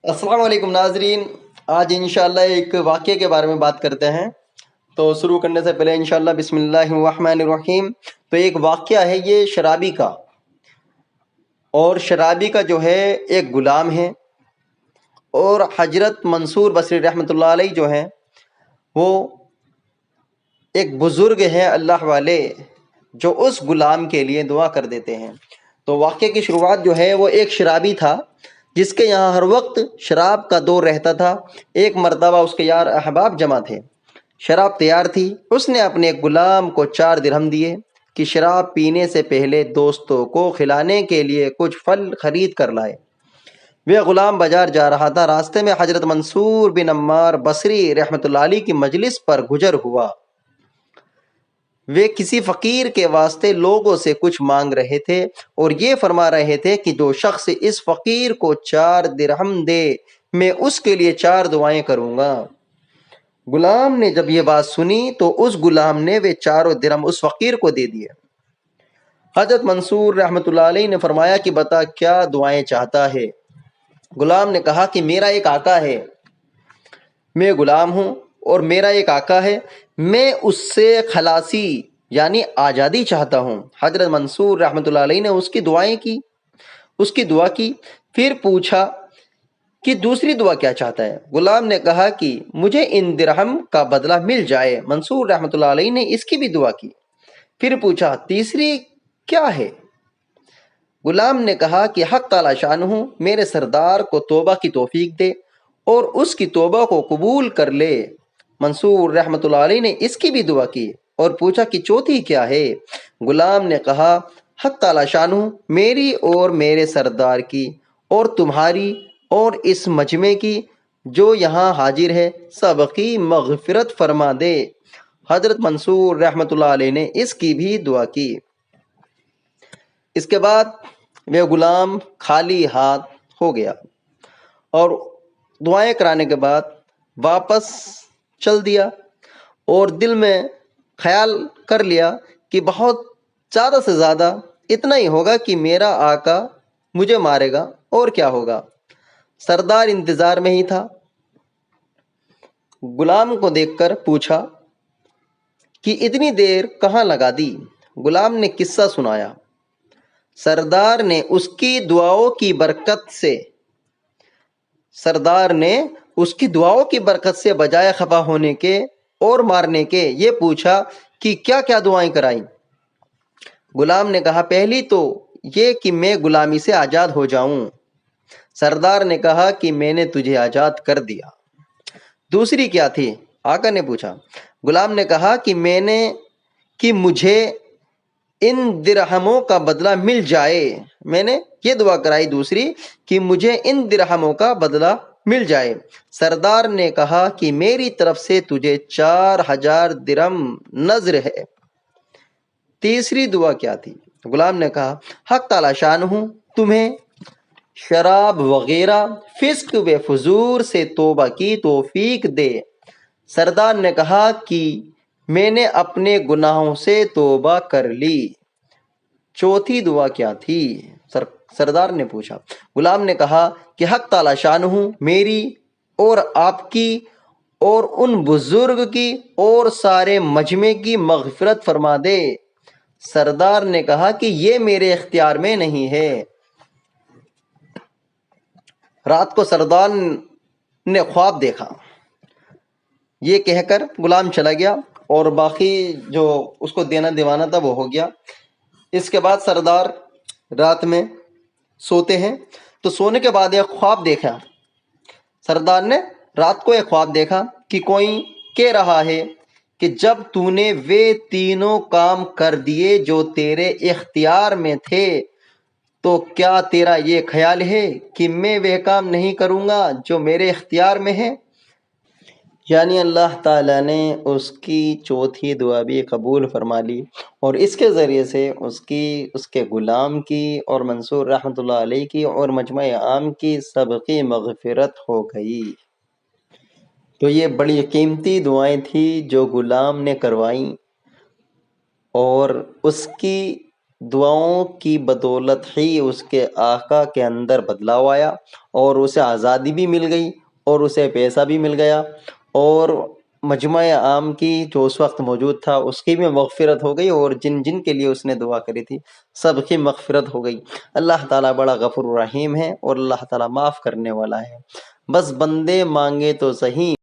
अस्सलाम वालेकुम नाजरीन। आज इंशाल्लाह एक वाक़ये के बारे में बात करते हैं। तो शुरू करने से पहले इंशाल्लाह बिस्मिल्लाहिर्रहमानिर्रहीम। तो एक वाक़या है ये शराबी का, और शराबी का जो है एक ग़ुलाम है, और हजरत मंसूर बसरी रहमतुल्लाह अलैह जो हैं वो एक बुज़ुर्ग हैं अल्लाह वाले, जो उस ग़ुलाम के लिए दुआ कर देते हैं। तो वाक़ये की शुरुआत जो है वो एक शराबी था जिसके यहाँ हर वक्त शराब का दौर रहता था। एक मर्तबा उसके यार अहबाब जमा थे, शराब तैयार थी। उसने अपने एक ग़ुलाम को 4 दिरहम दिए कि शराब पीने से पहले दोस्तों को खिलाने के लिए कुछ फल खरीद कर लाए। वह ग़ुलाम बाजार जा रहा था। रास्ते में हजरत मंसूर बिन अम्मार बसरी रहमतुल्लाह अलैह की मजलिस पर गुजर हुआ। वे किसी फ़कीर के वास्ते लोगों से कुछ मांग रहे थे और ये फरमा रहे थे कि जो शख्स इस फ़कीर को 4 दिरहम दे, मैं उसके लिए 4 दुआएं करूँगा। ग़ुलाम ने जब ये बात सुनी तो उस ग़ुलाम ने वे 4 दिरहम उस फ़कीर को दे दिए। हजरत मंसूर रहमतुल्लाह अलैह ने फरमाया कि बता क्या दुआएं चाहता है। ग़ुलाम ने कहा कि मेरा एक आका है, मैं ग़ुलाम हूँ और मेरा एक आका है, मैं उससे खलासी यानी आज़ादी चाहता हूँ। हजरत मंसूर रहमतुल्लाह अलैह ने उसकी दुआ की। फिर पूछा कि दूसरी दुआ क्या चाहता है। ग़ुलाम ने कहा कि मुझे इन दिरहम का बदला मिल जाए। मंसूर रहमतुल्लाह अलैह ने इसकी भी दुआ की। फिर पूछा तीसरी क्या है। ग़ुलाम ने कहा कि हक़ ताला शानहू मेरे सरदार को तौबा की तौफीक दे और उसकी तौबा को कबूल कर ले। मंसूर रहमतुल्लाह अलैह ने इसकी भी दुआ की और पूछा कि चौथी क्या है। ग़ुलाम ने कहा हक़ ताला शानहू मेरी और मेरे सरदार की और तुम्हारी और इस मजमे की जो यहाँ हाजिर है सबकी मग़फ़िरत फरमा दे। हज़रत मंसूर रहमतुल्लाह अलैह ने इसकी भी दुआ की। इसके बाद वह ग़ुलाम खाली हाथ हो गया और दुआएं कराने के बाद वापस चल दिया, और दिल में ख्याल कर लिया कि बहुत ज़्यादा से ज़्यादा इतना ही होगा कि मेरा आका मुझे मारेगा, और क्या होगा। सरदार इंतज़ार में ही था। ग़ुलाम को देखकर पूछा कि इतनी देर कहाँ लगा दी। ग़ुलाम ने किस्सा सुनाया। सरदार ने उसकी दुआओं की बरकत से बजाय खफा होने के और मारने के ये पूछा कि क्या क्या दुआएं कराई। ग़ुलाम ने कहा पहली तो ये कि मैं ग़ुलामी से आज़ाद हो जाऊं। सरदार ने कहा कि मैंने तुझे आज़ाद कर दिया। दूसरी क्या थी, आका ने पूछा। ग़ुलाम ने कहा कि मुझे इन दिरहमों का बदला मिल जाए। मैंने ये दुआ कराई दूसरी कि मुझे इन दिरहमों का बदला मिल जाए। सरदार ने कहा कि मेरी तरफ से तुझे 4000 दिरहम नज़र है। तीसरी दुआ क्या थी। ग़ुलाम ने कहा हक़ ताला शानहू तुम्हें शराब वगैरह फिस्क व फजूर से तौबा की तौफीक दे। सरदार ने कहा कि मैंने अपने गुनाहों से तौबा कर ली। चौथी दुआ क्या थी, सरदार ने पूछा। ग़ुलाम ने कहा कि हक़ ताला शानहू मेरी और आपकी और उन बुज़ुर्ग की और सारे मजमे की मग़फ़िरत फरमा दे। सरदार ने कहा कि ये मेरे इख्तियार में नहीं है। रात को सरदार ने ख्वाब देखा। ये कहकर ग़ुलाम चला गया और बाकी जो उसको देना दीवाना था वो हो गया। इसके बाद सरदार रात में सोते हैं, तो सोने के बाद एक ख्वाब देखा। सरदार ने रात को एक ख्वाब देखा कि कोई कह रहा है कि जब तूने वे तीनों काम कर दिए जो तेरे इख्तियार में थे, तो क्या तेरा ये ख्याल है कि मैं वह काम नहीं करूँगा जो मेरे इख्तियार में है। यानी अल्लाह ताला ने उसकी चौथी दुआ भी कबूल फरमा ली, और इसके ज़रिए से उसके ग़ुलाम की और मंसूर रहमतुल्लाह अलैह की और मजमा आम की सबकी मग़फ़िरत हो गई। तो ये बड़ी कीमती दुआएं थी जो ग़ुलाम ने करवाईं, और उसकी दुआओं की बदौलत ही उसके आका के अंदर बदलाव आया اور اسے آزادی بھی مل گئی اور اسے پیسہ بھی مل گیا، اور مجمع عام کی جو اس وقت موجود تھا اس کی بھی مغفرت ہو گئی، اور جن جن کے لیے اس نے دعا کری تھی سب کی مغفرت ہو گئی۔ اللہ تعالیٰ بڑا غفور الرحیم ہے اور اللہ تعالیٰ معاف کرنے والا ہے، بس بندے مانگے تو صحیح۔